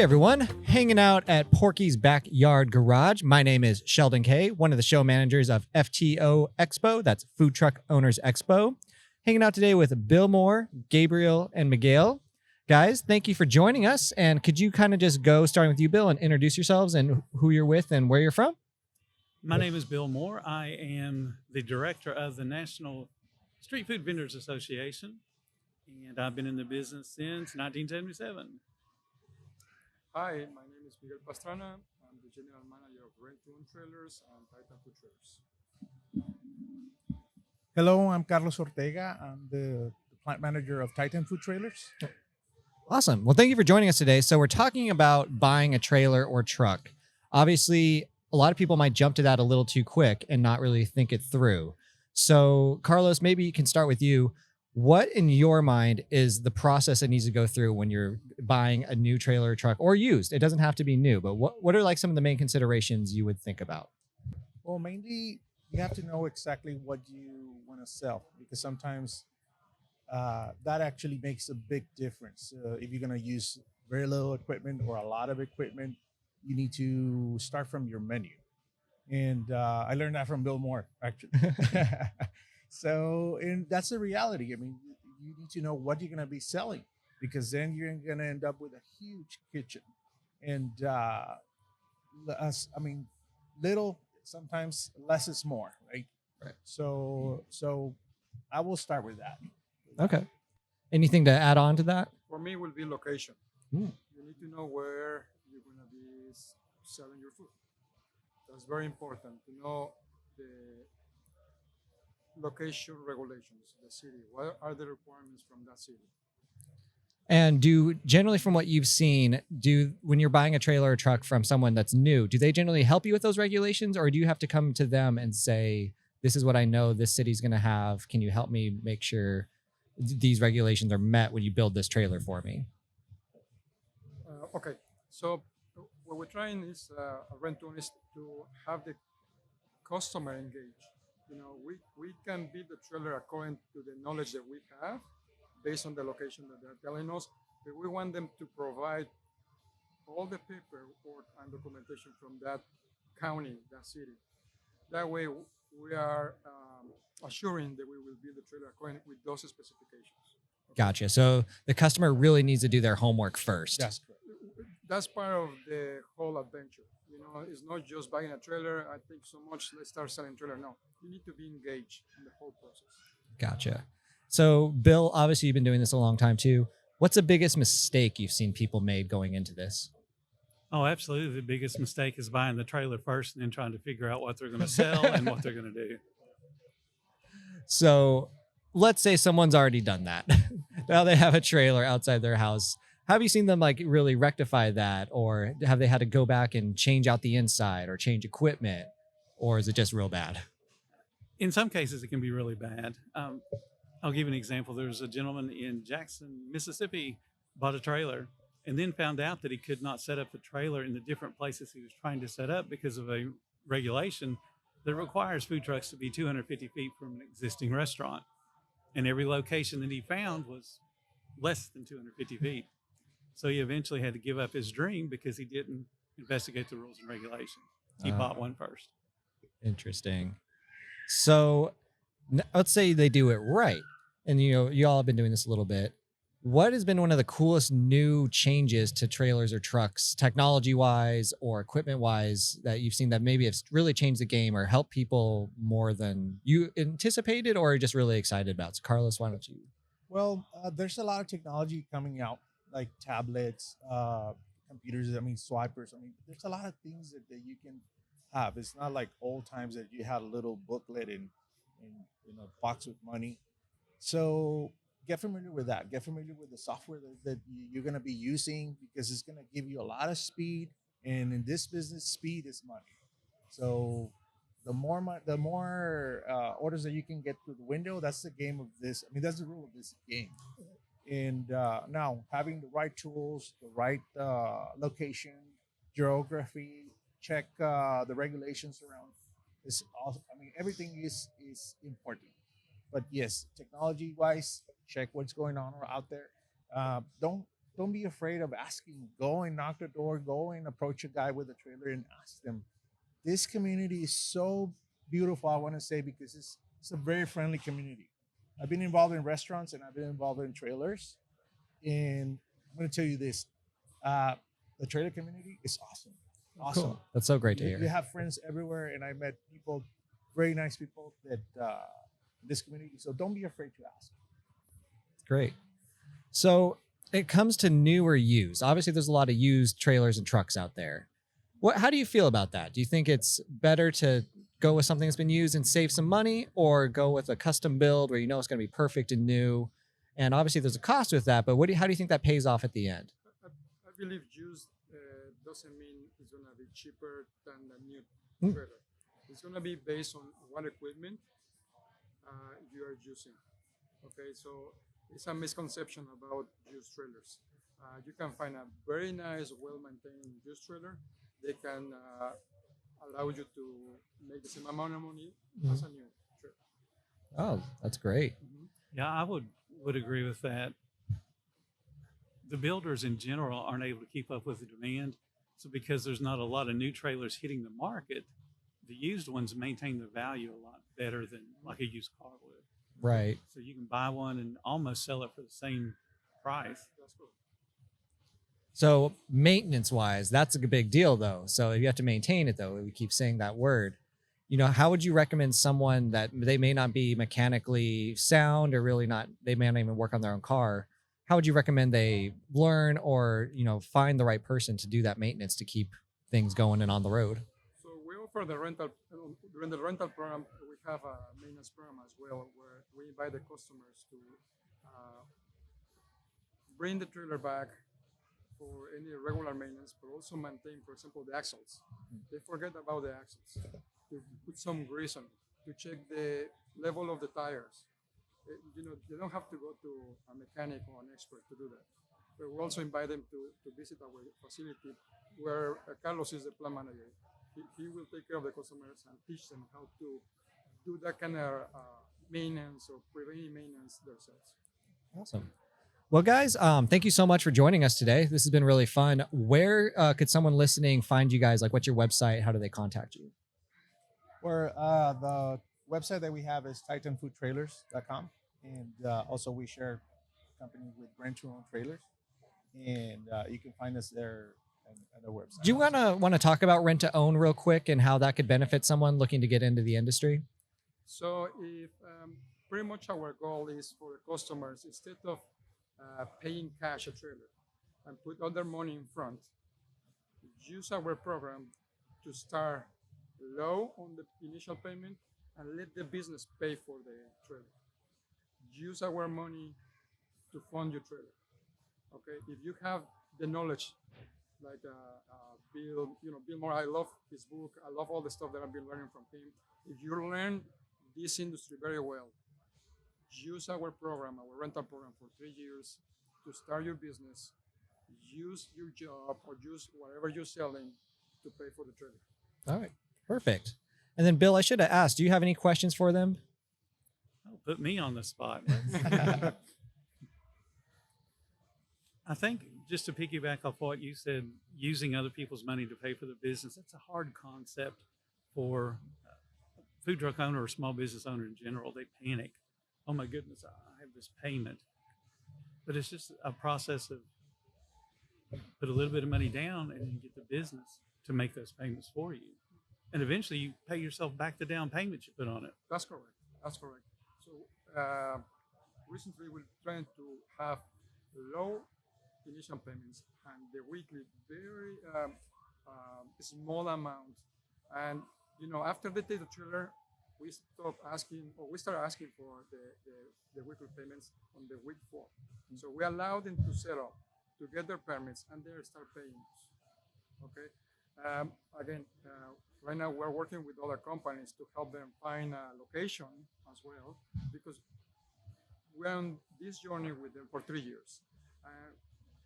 Hey everyone, hanging out at Porky's Backyard Garage. My name is Sheldon Kaye, one of the show managers of FTO Expo, that's Food Truck Owners Expo. Hanging out today with Bill Moore, Gabriel, and Miguel. Guys, thank you for joining us. And could you kind of just go, starting with you, Bill, and introduce yourselves and who you're with and where you're from? My name is Bill Moore. I am the director of the National Street Food Vendors Association, and I've been in the business since 1977. Hi, my name is Miguel Pastrana. I'm the general manager of Rent-to-Own Trailers and Titan Food Trailers. Hello, I'm Carlos Ortega. I'm the plant manager of Titan Food Trailers. Awesome. Well, thank you for joining us today. So we're talking about buying a trailer or truck. Obviously, a lot of people might jump to that a little too quick and not really think it through. So Carlos, maybe you can start with you. What in your mind is the process that needs to go through when you're buying a new trailer or truck or used? It doesn't have to be new, but what are like some of the main considerations you would think about? Well, mainly you have to know exactly what you want to sell, because sometimes that actually makes a big difference. If you're going to use very little equipment or a lot of equipment, you need to start from your menu. And I learned that from Bill Moore, actually. And that's the reality. I mean, you need to know what you're going to be selling, because then you're going to end up with a huge kitchen. And little, sometimes less is more, right? Right. So I will start with that. Okay. Anything to add on to that? For me, it will be location. Mm. You need to know where you're going to be selling your food. That's very important to know the location regulations, the city. What are the requirements from that city? And generally from what you've seen, when you're buying a trailer or truck from someone that's new, do they generally help you with those regulations, or do you have to come to them and say, this is what I know this city's going to have. Can you help me make sure these regulations are met when you build this trailer for me? Okay. So what we're trying is rent-to-own is to have the customer engaged. You know, we can build the trailer according to the knowledge that we have, based on the location that they're telling us, but we want them to provide all the paperwork and documentation from that county, that city. That way, we are assuring that we will build the trailer according with those specifications. Gotcha. So the customer really needs to do their homework first. That's correct. That's part of the whole adventure. You know, it's not just buying a trailer. I think so much, let's start selling trailer. No, you need to be engaged in the whole process. Gotcha. So Bill, obviously you've been doing this a long time too. What's the biggest mistake you've seen people made going into this? Oh, absolutely. The biggest mistake is buying the trailer first and then trying to figure out what they're going to sell and what they're going to do. So let's say someone's already done that. Now they have a trailer outside their house. Have you seen them like really rectify that, or have they had to go back and change out the inside or change equipment, or is it just real bad? In some cases, it can be really bad. I'll give you an example. There's a gentleman in Jackson, Mississippi, bought a trailer and then found out that he could not set up the trailer in the different places he was trying to set up because of a regulation that requires food trucks to be 250 feet from an existing restaurant. And every location that he found was less than 250 feet. So he eventually had to give up his dream because he didn't investigate the rules and regulations. He bought one first. Interesting. So let's say they do it right. And you all have been doing this a little bit. What has been one of the coolest new changes to trailers or trucks, technology-wise or equipment-wise, that you've seen that maybe have really changed the game or helped people more than you anticipated or are just really excited about? So Carlos, why don't you? Well, there's a lot of technology coming out, like tablets, computers, swipers. There's a lot of things that you can have. It's not like old times that you had a little booklet in a box with money. So get familiar with that. Get familiar with the software that you're going to be using, because it's going to give you a lot of speed. And in this business, speed is money. So the more orders that you can get through the window, that's the game of this. That's the rule of this game. And now having the right tools, the right location, geography, check the regulations around. Is also, everything is important. But yes, technology wise, check what's going on out there. Don't don't be afraid of asking. Go and knock the door. Go and approach a guy with a trailer and ask them. This community is so beautiful, I want to say, because it's a very friendly community. I've been involved in restaurants and I've been involved in trailers. And I'm going to tell you this, uh, the trailer community is awesome. Awesome. Cool. That's so great to You hear. have friends everywhere, and I met people, very nice people that in this community. So don't be afraid to ask. Great. So it comes to new or used. Obviously, there's a lot of used trailers and trucks out there. How do you feel about that? Do you think it's better to go with something that's been used and save some money, or go with a custom build where you know it's going to be perfect and new? And obviously, there's a cost with that, but how do you think that pays off at the end? I believe used doesn't mean it's going to be cheaper than the new Mm. trailer. It's going to be based on what equipment you are using. Okay, so it's a misconception about used trailers. You can find a very nice, well-maintained used trailer. They can allow you to make the same amount of money as a new trailer. Oh, that's great. Yeah, I would agree with that. The builders in general aren't able to keep up with the demand. So because there's not a lot of new trailers hitting the market, the used ones maintain their value a lot better than like a used car would. Right. So you can buy one and almost sell it for the same price. That's cool. So maintenance wise, that's a big deal though. So you have to maintain it though. We keep saying that word. How would you recommend someone that they may not be mechanically sound or really not, they may not even work on their own car? How would you recommend they learn or, find the right person to do that maintenance to keep things going and on the road? So we offer the rental, during the rental program, we have a maintenance program as well, where we invite the customers to bring the trailer back for any regular maintenance, but also maintain, for example, the axles. They forget about the axles. To put some grease on it, to check the level of the tires. They don't have to go to a mechanic or an expert to do that. But we also invite them to visit our facility where Carlos is the plant manager. He will take care of the customers and teach them how to do that kind of maintenance or preventive maintenance themselves. Awesome. Well, guys, thank you so much for joining us today. This has been really fun. Where could someone listening find you guys? Like, what's your website? How do they contact you? Or the website that we have is titanfoodtrailers.com. And also we share company with Rent Your Own Trailers. And you can find us there at our website. Do you want to talk about rent to own real quick and how that could benefit someone looking to get into the industry? So if pretty much our goal is for the customers, instead of paying cash a trailer and put other money in front, use our program to start low on the initial payment and let the business pay for the trailer. Use our money to fund your trailer. Okay, if you have the knowledge, like Bill Moore, I love his book. I love all the stuff that I've been learning from him. If you learn this industry very well, use our program, our rental program for 3 years to start your business. Use your job or use whatever you're selling to pay for the trailer. All right. Perfect. And then, Bill, I should have asked, do you have any questions for them? Oh, put me on the spot. I think just to piggyback off what you said, using other people's money to pay for the business, that's a hard concept for a food truck owner or small business owner in general. They panic. Oh my goodness, I have this payment. But it's just a process of put a little bit of money down and then get the business to make those payments for you. And eventually you pay yourself back the down payment you put on it. That's correct. That's correct. So recently we're trying to have low initial payments and the weekly very small amount. And after they take the trailer, we start asking for the weekly payments on the week 4. So we allow them to set up, to get their permits, and they start paying us. Okay. Again, right now we're working with other companies to help them find a location as well, because we're on this journey with them for 3 years.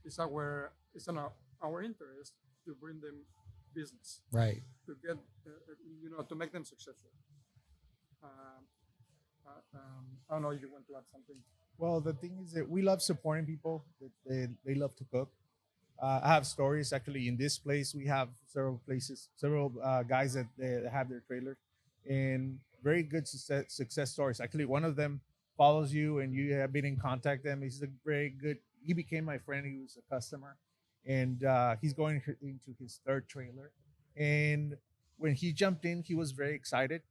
It's in our interest to bring them business, Right. to get to make them successful. I don't know if you want to add something. Well, the thing is that we love supporting people that they love to cook. I have stories actually in this place. We have several guys that they have their trailer, and very good success stories. Actually, one of them follows you, and you have been in contact with him. He's a very good. He became my friend. He was a customer, and he's going into his third trailer. And when he jumped in, he was very excited.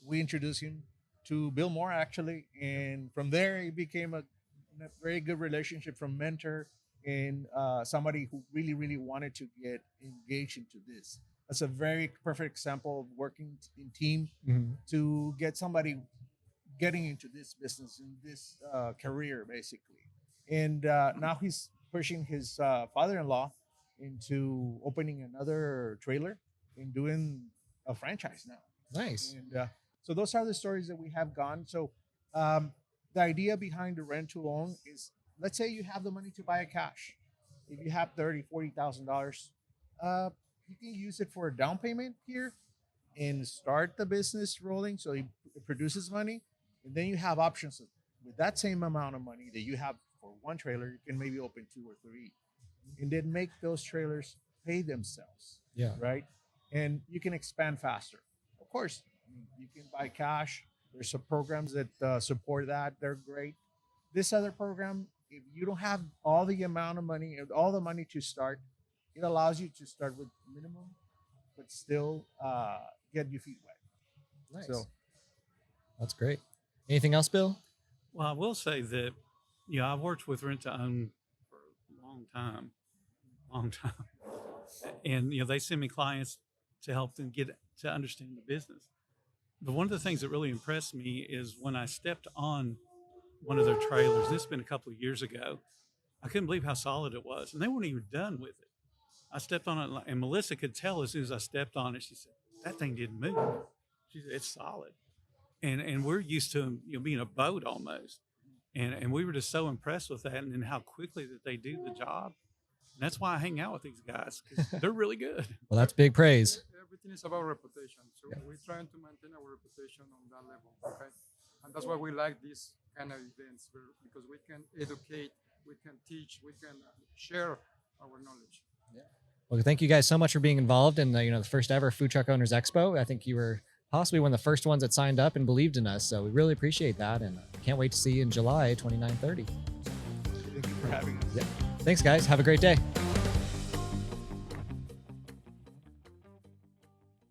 We introduced him to Bill Moore actually, and from there it became a very good relationship from mentor and somebody who really wanted to get engaged into this. That's a very perfect example of working in team Mhm. to get somebody getting into this business in this career basically. And now he's pushing his father-in-law into opening another trailer and doing a franchise now. Nice. And so those are the stories that we have gone. So um, the idea behind the rent to own is, let's say you have the money to buy a cash. If you have $30,000, $40,000, you can use it for a down payment here and start the business rolling. So it produces money, and then you have options with that same amount of money that you have for one trailer. You can maybe open two or three, and then make those trailers pay themselves. Yeah. Right. And you can expand faster. Of course, you can buy cash. There's some programs that support that. They're great. This other program, if you don't have all the amount of money, all the money to start, it allows you to start with minimum, but still get your feet wet. Nice. So That's great. Anything else, Bill? Well, I will say that, I've worked with rent to own for a long time. And, they send me clients to help them get to understand the business. But one of the things that really impressed me is when I stepped on one of their trailers, this has been a couple of years ago, I couldn't believe how solid it was. And they weren't even done with it. I stepped on it, and Melissa could tell as soon as I stepped on it, she said, that thing didn't move. She said, it's solid. And we're used to, being a boat almost. And we were just so impressed with that and then how quickly that they do the job. And that's why I hang out with these guys, because they're really good. Well, that's big praise. Everything is about reputation. So we're trying to maintain our reputation on that level. Okay. And that's why we like these kind of events because we can educate, we can teach, we can share our knowledge. Well, thank you guys so much for being involved in the first ever Food Truck Owners Expo. I think you were possibly one of the first ones that signed up and believed in us. So we really appreciate that, and can't wait to see you in July 29-30. thank you for having us. Yeah. Thanks, guys. Have a great day.